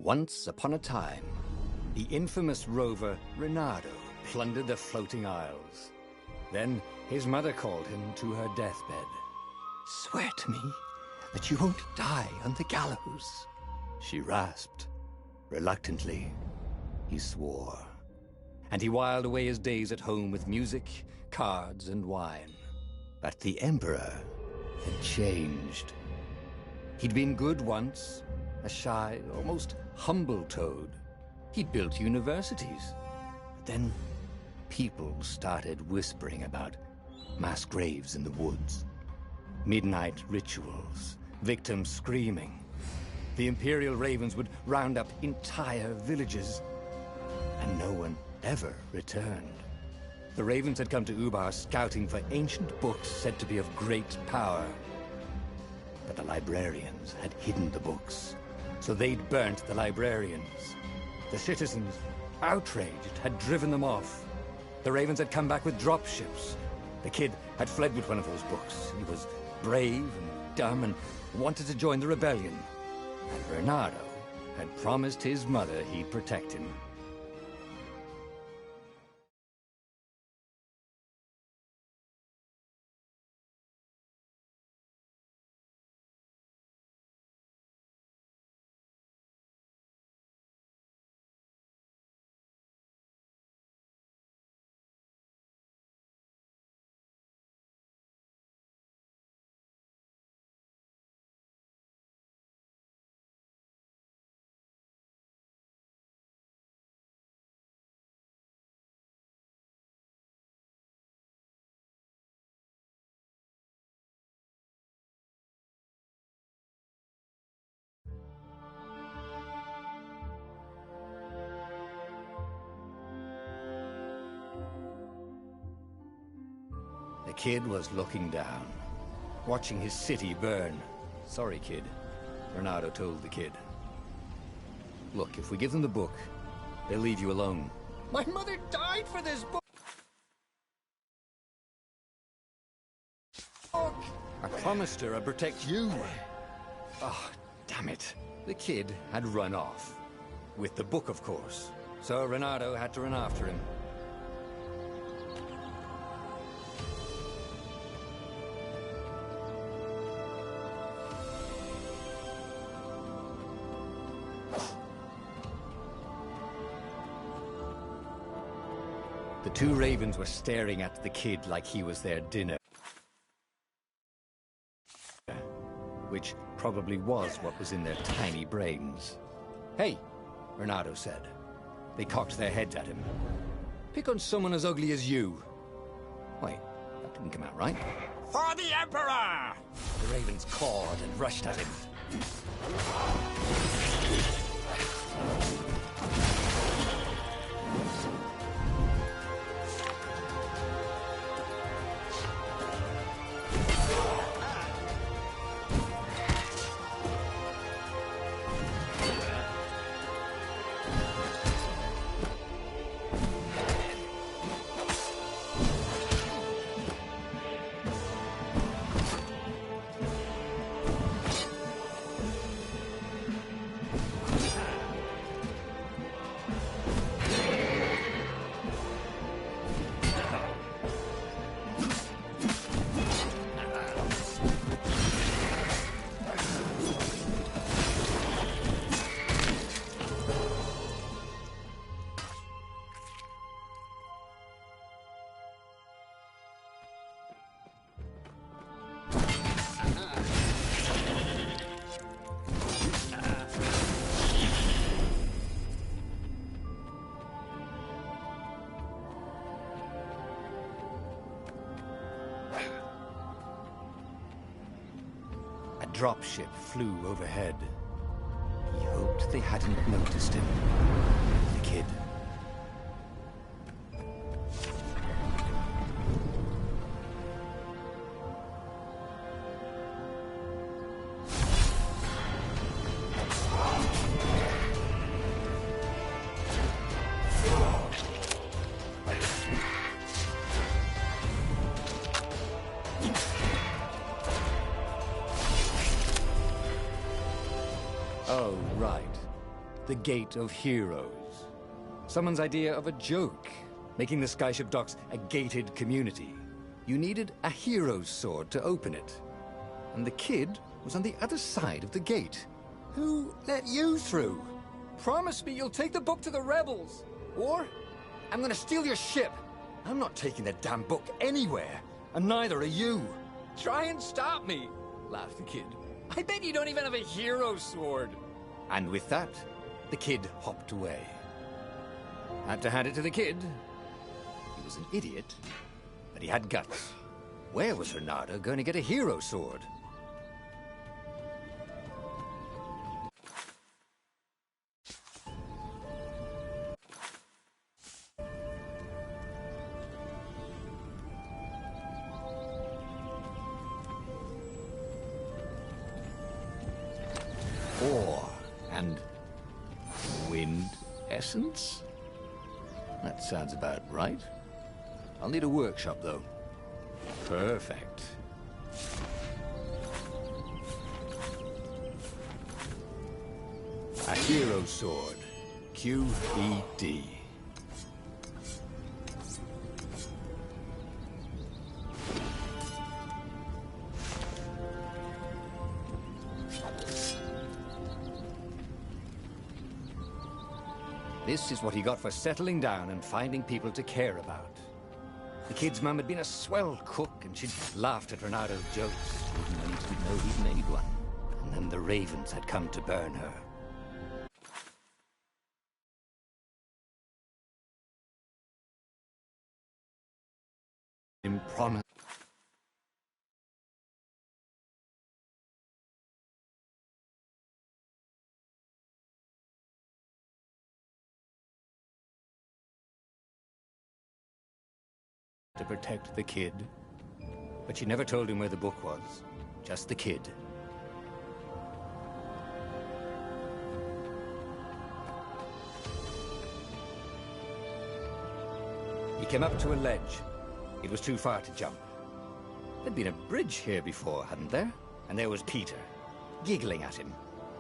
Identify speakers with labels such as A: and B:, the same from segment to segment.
A: Once upon a time, the infamous rover Reynardo plundered the floating isles. Then his mother called him to her deathbed. "Swear to me that you won't die on the gallows," she rasped. Reluctantly, he swore. And he whiled away his days at home with music, cards, and wine. But the Emperor had changed. He'd been good once, a shy, almost humble toad. He'd built universities. But then people started whispering about mass graves in the woods, midnight rituals, victims screaming. The Imperial Ravens would round up entire villages, and no one ever returned. The Ravens had come to Ubar scouting for ancient books said to be of great power. But the librarians had hidden the books, so they'd burnt the librarians. The citizens, outraged, had driven them off. The Ravens had come back with dropships. The kid had fled with one of those books. He was brave and dumb and wanted to join the rebellion. And Reynardo had promised his mother he'd protect him. The kid was looking down, watching his city burn. "Sorry, kid," Reynardo told the kid. "Look, if we give them the book, they'll leave you alone." "My mother died for this book! I promised her I'd protect you." Oh, damn it. The kid had run off. With the book, of course. So Reynardo had to run after him. The two ravens were staring at the kid like he was their dinner. Which probably was what was in their tiny brains. "Hey," Reynardo said. They cocked their heads at him. "Pick on someone as ugly as you." Wait, that didn't come out right. "For the Emperor!" The ravens cawed and rushed at him. A dropship flew overhead. He hoped they hadn't noticed him. The kid. Oh, right. the Gate of Heroes. Someone's idea of a joke, making the skyship docks a gated community. You needed a hero's sword to open it. And the kid was on the other side of the gate. Who let you through? Promise me you'll take the book to the rebels, or I'm gonna steal your ship. I'm not taking that damn book anywhere, and neither are you.
B: Try and stop me, laughed the kid. I bet you don't even have a hero sword.
A: And with that, the kid hopped away. Had to hand it to the kid. He was an idiot, but he had guts. Where was Reynardo going to get a hero sword? Ore and wind essence? That sounds about right. I'll need a workshop, though. Perfect. A hero sword. QED. This is what he got for settling down and finding people to care about. The kid's mum had been a swell cook, and she'd laughed at Reynardo's jokes, even when he didn't know he'd made one. And then the ravens had come to burn her. Promise. To protect the kid, but she never told him where the book was. Just the kid. He came up to a ledge. It was too far to jump. There'd been a bridge here before, hadn't there? And there was Peter, giggling at him.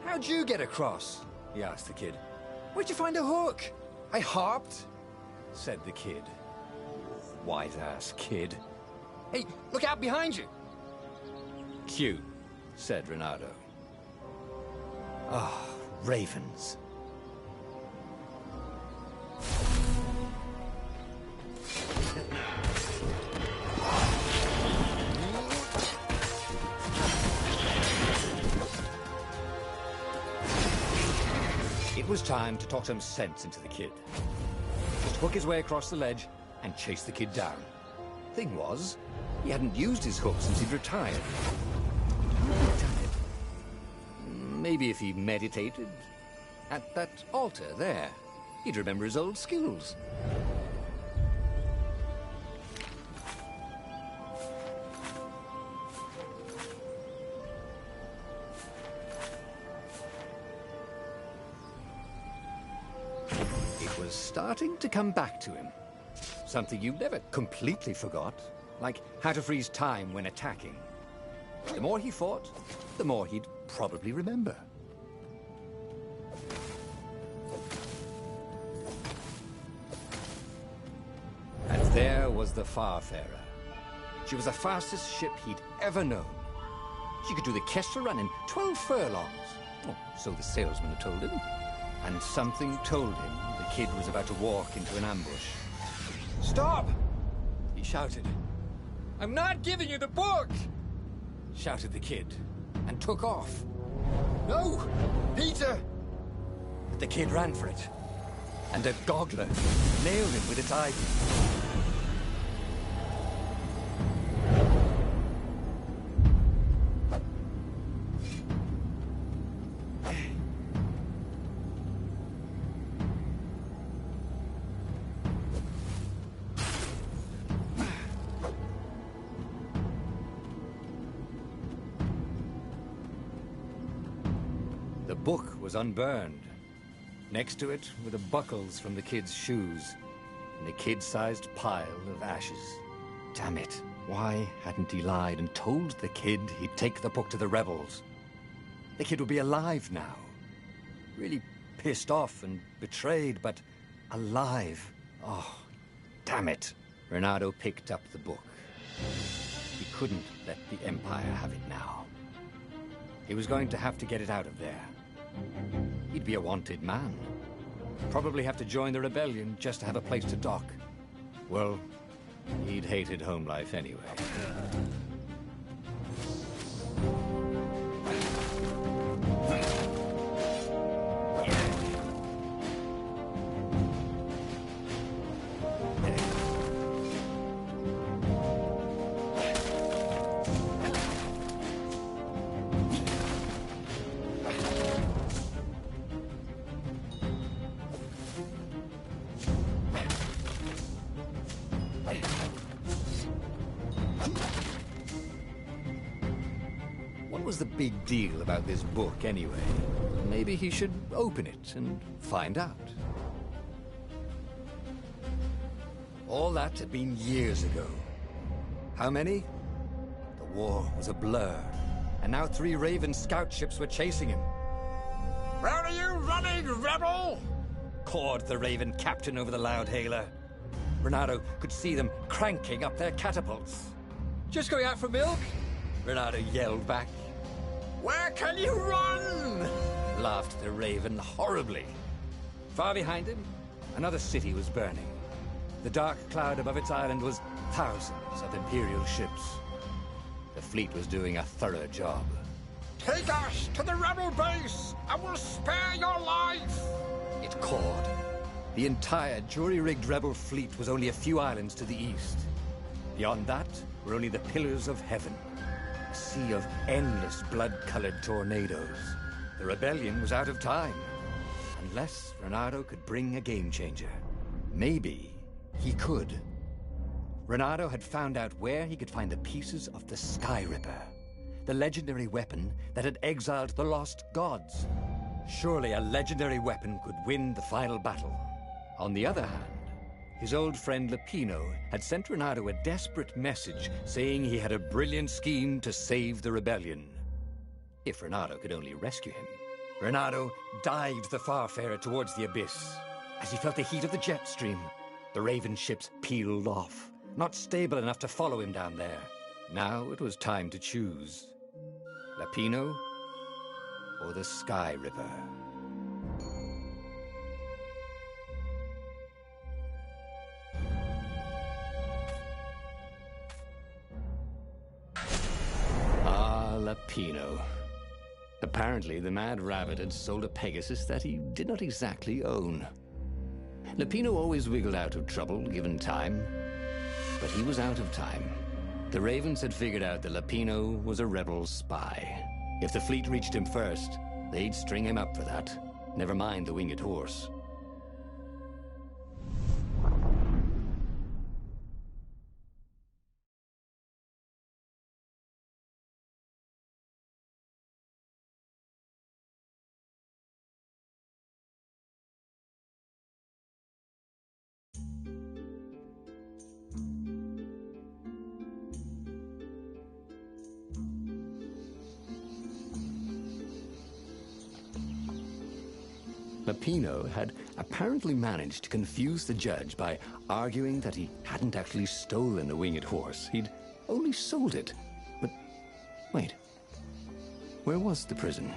A: "How'd you get across?" he asked the kid. "Where'd you find a hook?" "I hopped," said the kid. White-ass kid. "Hey, look out behind you!" "Cute," said Reynardo. Ah, ravens. It was time to talk some sense into the kid. Just hook his way across the ledge and chase the kid down. Thing was, he hadn't used his hook since he'd retired. How had he done it? Maybe if he meditated at that altar there, he'd remember his old skills. It was starting to come back to him. Something you never completely forgot, like how to freeze time when attacking. The more he fought, the more he'd probably remember. And there was the Farfarer. She was the fastest ship he'd ever known. She could do the Kestra run in 12 furlongs. Oh, so the salesman had told him. And something told him the kid was about to walk into an ambush. "Stop!" he shouted. "I'm not giving you the book!" shouted the kid, and took off. "No! Peter!" But the kid ran for it, and a goggler nailed him with its ivy. The book was unburned. Next to it were the buckles from the kid's shoes, and a kid-sized pile of ashes. Damn it. Why hadn't he lied and told the kid he'd take the book to the rebels? The kid would be alive now. Really pissed off and betrayed, but alive. Oh, damn it. Reynardo picked up the book. He couldn't let the Empire have it now. He was going to have to get it out of there. He'd be a wanted man. Probably have to join the rebellion just to have a place to dock. Well, he'd hated home life anyway. What was the big deal about this book, anyway? Maybe he should open it and find out. All that had been years ago. How many? The war was a blur, and now 3 Raven scout ships were chasing him.
B: Where are you running, rebel?
A: Cawed the Raven captain over the loudhailer. Reynardo could see them cranking up their catapults.
B: Just going out for milk?
A: Reynardo yelled back.
B: Where can you run?
A: Laughed the Raven horribly. Far behind him, another city was burning. The dark cloud above its island was thousands of Imperial ships. The fleet was doing a thorough job.
B: Take us to the rebel base! I will spare your life!
A: It cawed. The entire jury-rigged rebel fleet was only a few islands to the east. Beyond that were only the pillars of heaven. A sea of endless blood-colored tornadoes. The rebellion was out of time. Unless Reynardo could bring a game-changer. Maybe he could. Reynardo had found out where he could find the pieces of the Sky Ripper, the legendary weapon that had exiled the lost gods. Surely a legendary weapon could win the final battle. On the other hand, his old friend Lapino had sent Reynardo a desperate message saying he had a brilliant scheme to save the rebellion. If Reynardo could only rescue him. Reynardo dived the Farfarer towards the abyss. As he felt the heat of the jet stream, the Raven ships peeled off, not stable enough to follow him down there. Now it was time to choose. Lapino or the Sky Ripper. Lapino. Apparently, the Mad Rabbit had sold a Pegasus that he did not exactly own. Lapino always wiggled out of trouble, given time. But he was out of time. The Ravens had figured out that Lapino was a rebel spy. If the fleet reached him first, they'd string him up for that. Never mind the winged horse. Lapino had apparently managed to confuse the judge by arguing that he hadn't actually stolen the winged horse. He'd only sold it. But wait, where was the prison?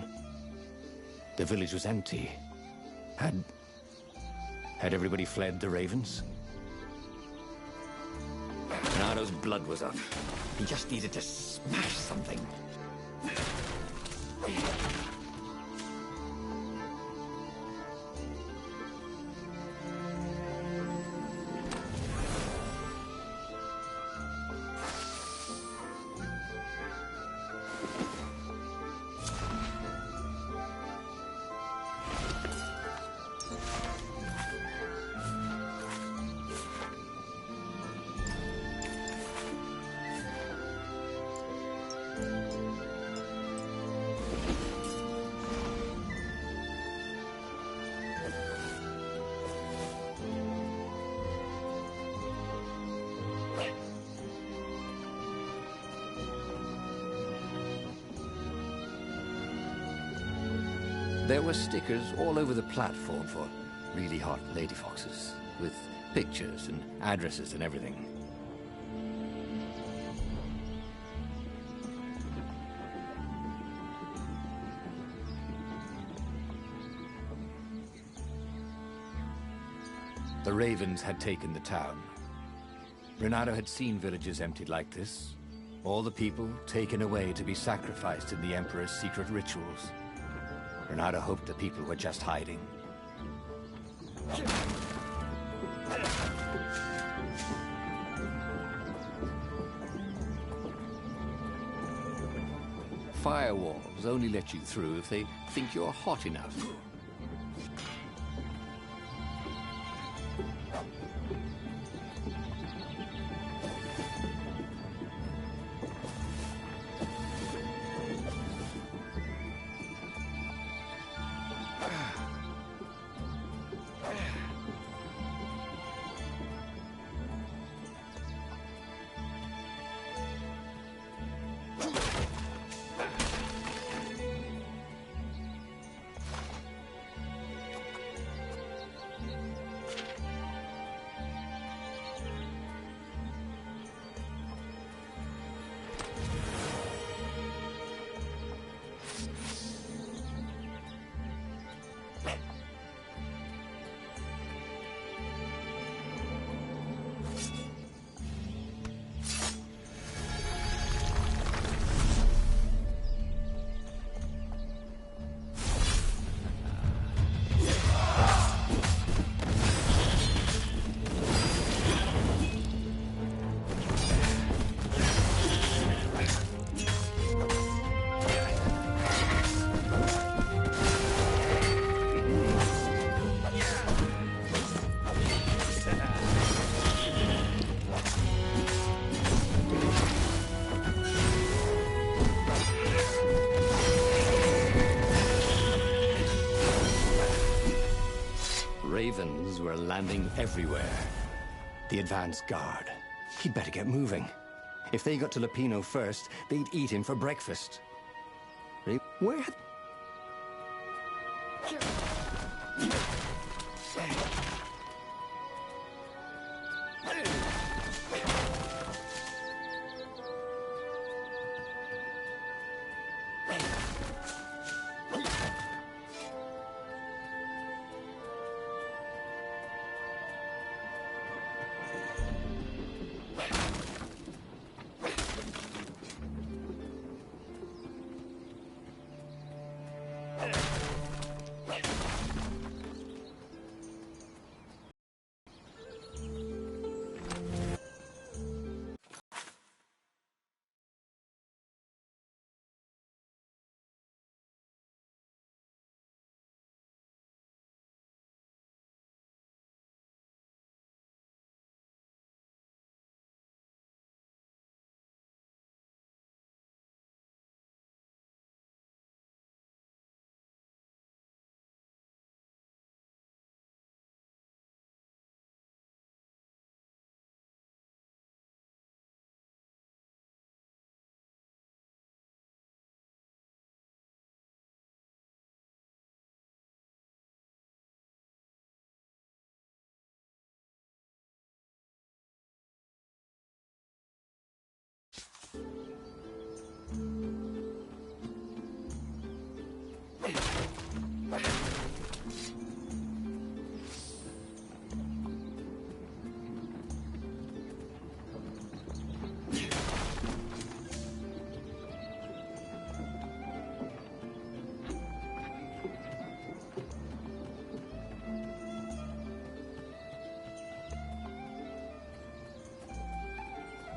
A: The village was empty. Had everybody fled the Ravens? Reynardo's blood was up. He just needed to smash something. There were stickers all over the platform for really hot lady foxes, with pictures and addresses and everything. The ravens had taken the town. Renato had seen villages emptied like this. All the people taken away to be sacrificed in the Emperor's secret rituals. Renato hoped the people were just hiding. Firewalls only let you through if they think you're hot enough. Ravens were landing everywhere. The advance guard. He'd better get moving. If they got to Lupino first, they'd eat him for breakfast. Where had...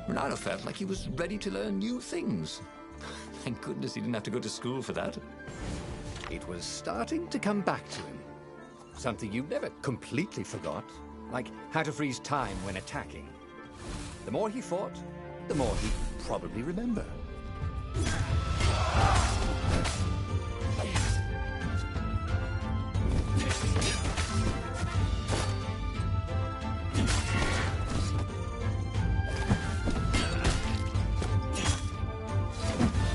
A: Renato felt like he was ready to learn new things. Thank goodness he didn't have to go to school for that. It was starting to come back to him. Something you never completely forgot, like how to freeze time when attacking. The more he fought, the more he'd probably remember.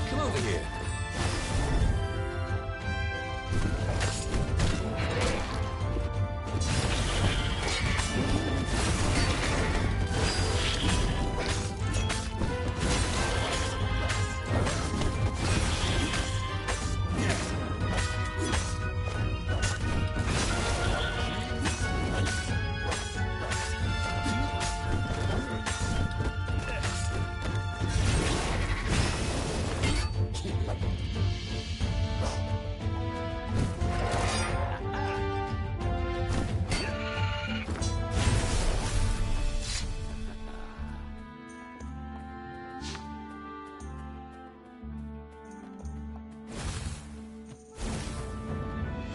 A: Come over here.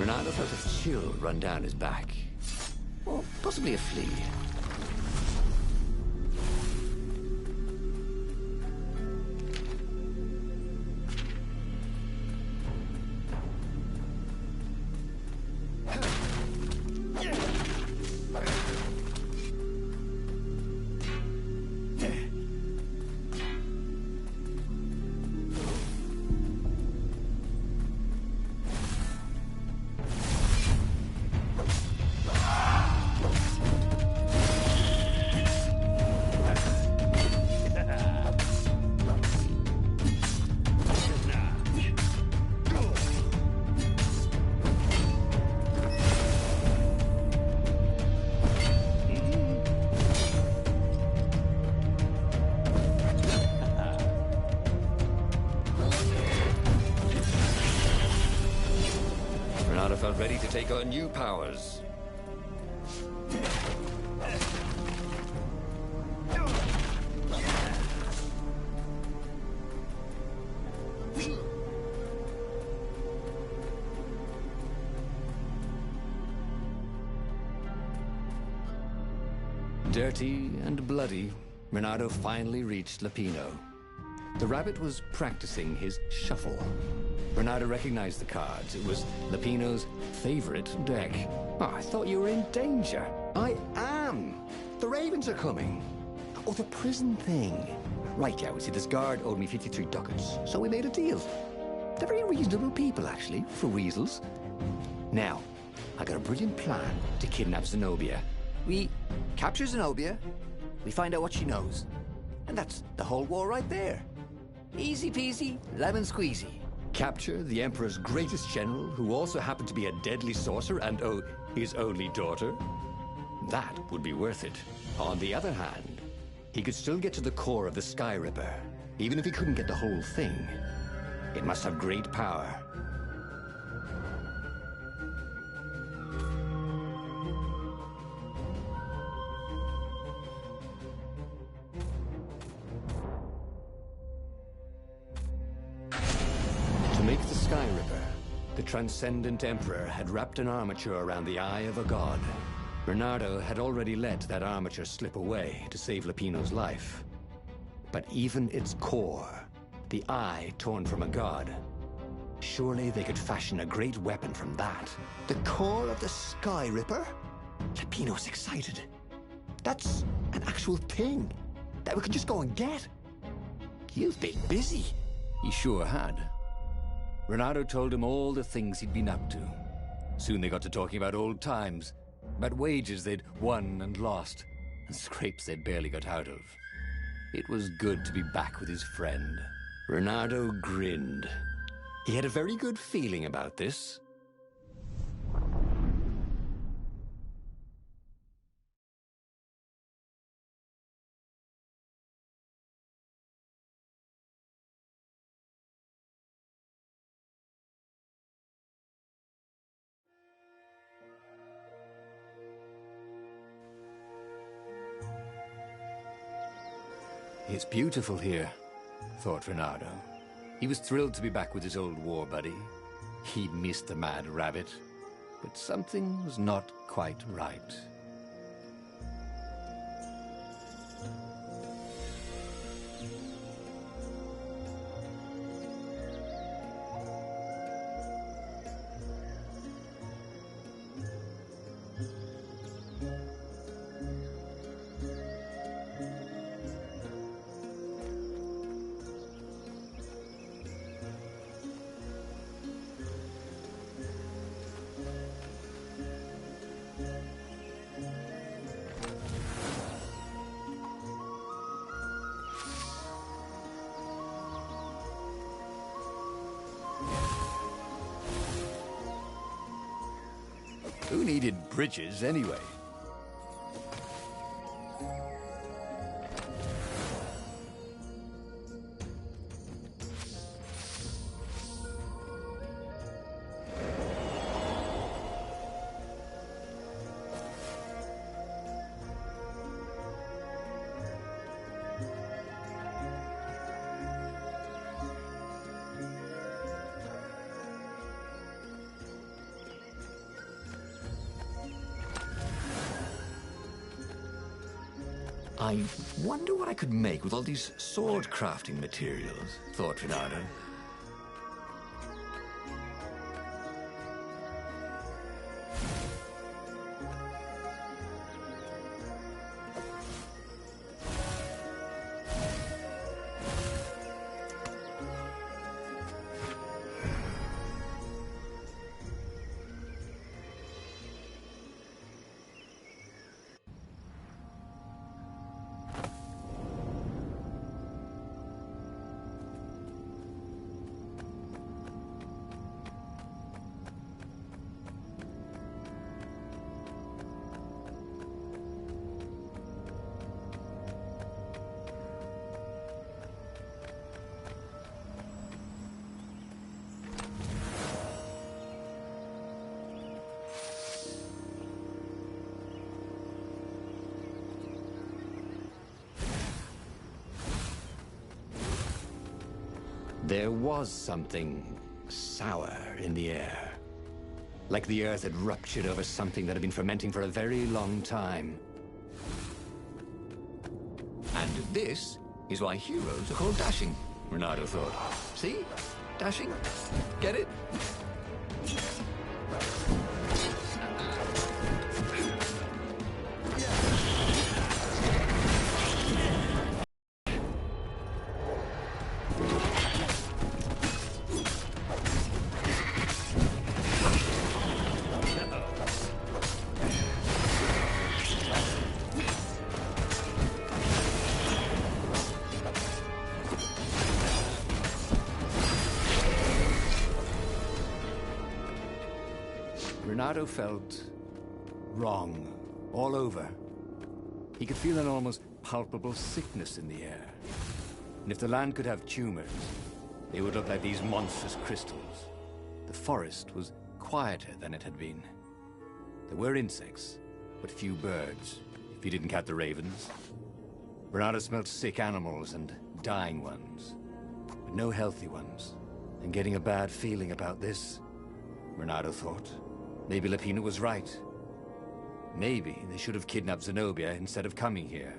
B: Renato felt a chill run down his back. Or possibly a flea. Renato felt ready to take on new powers. Dirty and bloody, Renato finally reached Lapino. The rabbit was practicing his shuffle. Renato recognized the cards. It was Lapino's favorite deck. Oh, I thought you were in danger. I am. The ravens are coming. Oh, the prison thing. Right, yeah, we see this guard owed me 53 ducats, so we made a deal. They're very reasonable people, actually, for weasels. Now, I got a brilliant plan to kidnap Zenobia. We capture Zenobia, we find out what she knows, and that's the whole war right there. Easy peasy, lemon squeezy. Capture the Emperor's greatest general, who also happened to be a deadly sorcerer and, oh, his only daughter? That would be worth it. On the other hand, he could still get to the core of the Sky Ripper, even if he couldn't get the whole thing. It must have great power. To make the Sky Ripper, the Transcendent Emperor had wrapped an armature around the eye of a god. Bernardo had already let that armature slip away to save Lapino's life. But even its core, the eye torn from a god, surely they could fashion a great weapon from that. The core of the Sky Ripper? Lapino's excited. That's an actual thing that we could just go and get. You've been busy. He sure had. Renato told him all the things he'd been up to. Soon they got to talking about old times, about wages they'd won and lost, and scrapes they'd barely got out of. It was good to be back with his friend. Renato grinned. He had a very good feeling about this. It's beautiful here, thought Renato. He was thrilled to be back with his old war buddy. He'd missed the mad rabbit, but something was not quite right. Who needed bridges anyway? I wonder what I could make with all these sword crafting materials, thought Renato. There was something sour in the air. Like the earth had ruptured over something that had been fermenting for a very long time. And this is why heroes are called dashing, Renato thought. See? Dashing? Get it? Renato felt wrong all over. He could feel an almost palpable sickness in the air. And if the land could have tumors, they would look like these monstrous crystals. The forest was quieter than it had been. There were insects, but few birds, if you didn't count the ravens. Renato smelled sick animals and dying ones, but no healthy ones. And getting a bad feeling about this, Renato thought. Maybe Lupino was right. Maybe they should have kidnapped Zenobia instead of coming here.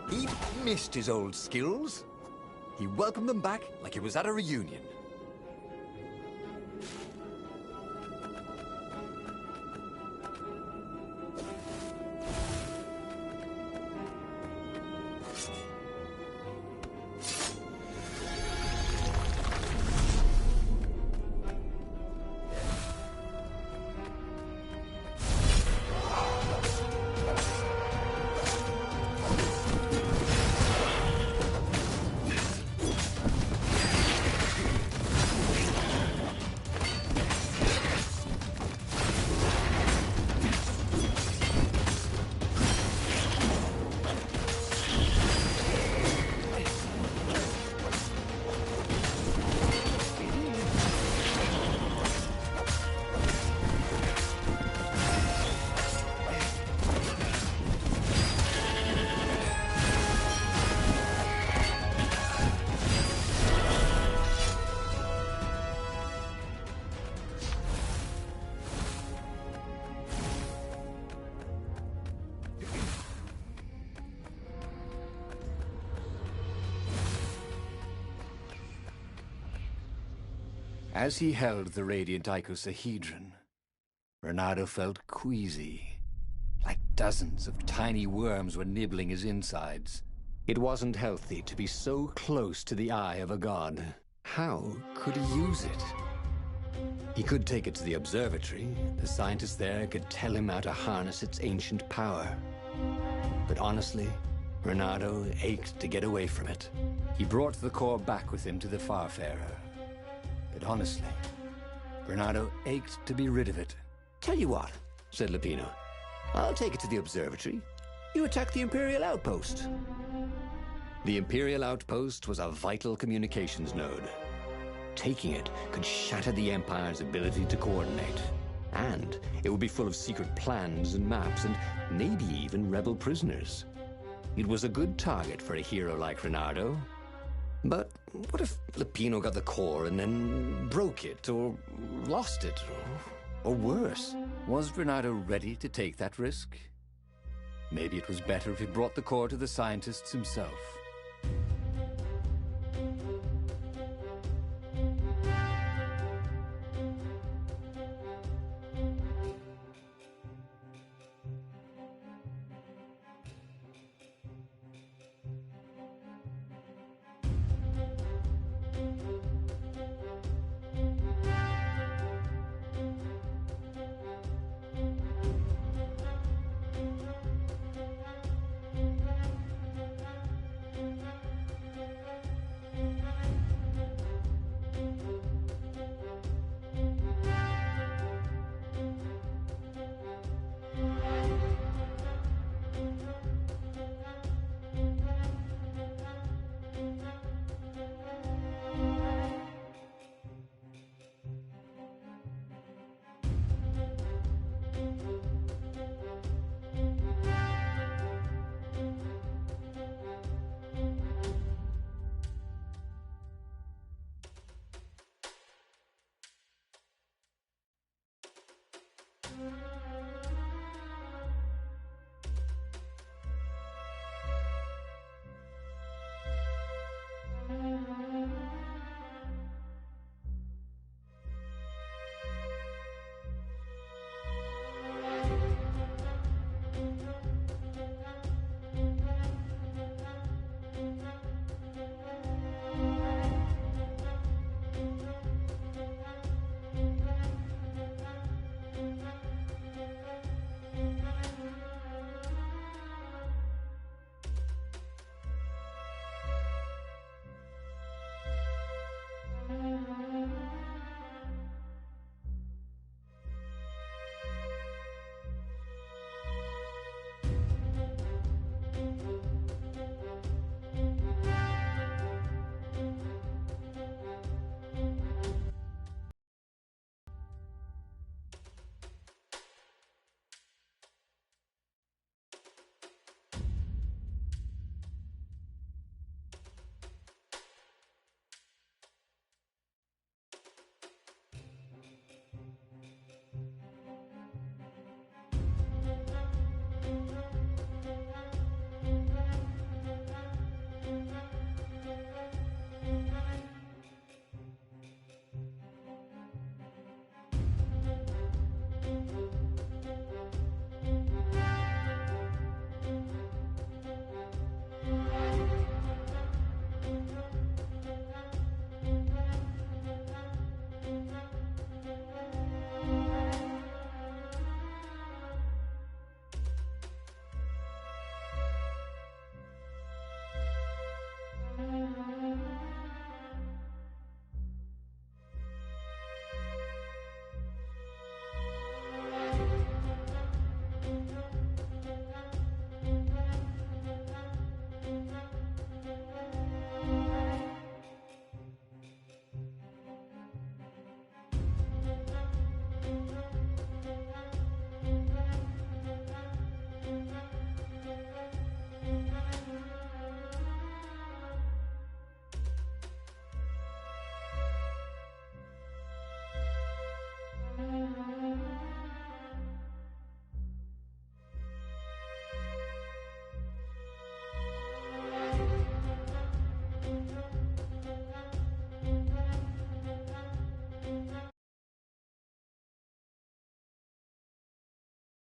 B: He missed his old skills. He welcomed them back like he was at a reunion.
A: As he held the radiant icosahedron, Renato felt queasy, like dozens of tiny worms were nibbling his insides. It wasn't healthy to be so close to the eye of a god. How could he use it? He could take it to the observatory. The scientists there could tell him how to harness its ancient power. But honestly, Renato ached to get away from it. He brought the core back with him to the Farfarer. But honestly, Renato ached to be rid of it.
B: Tell you what, said Lupino. I'll take it to the observatory. You attack the Imperial outpost. The Imperial outpost was a vital communications node. Taking it could shatter the Empire's ability to coordinate. And it would be full of secret plans and maps and maybe even rebel prisoners. It was a good target for a hero like Renato. But what if Lupino got the core and then broke it, or lost it, or worse?
A: Was Renato ready to take that risk? Maybe it was better if he brought the core to the scientists himself.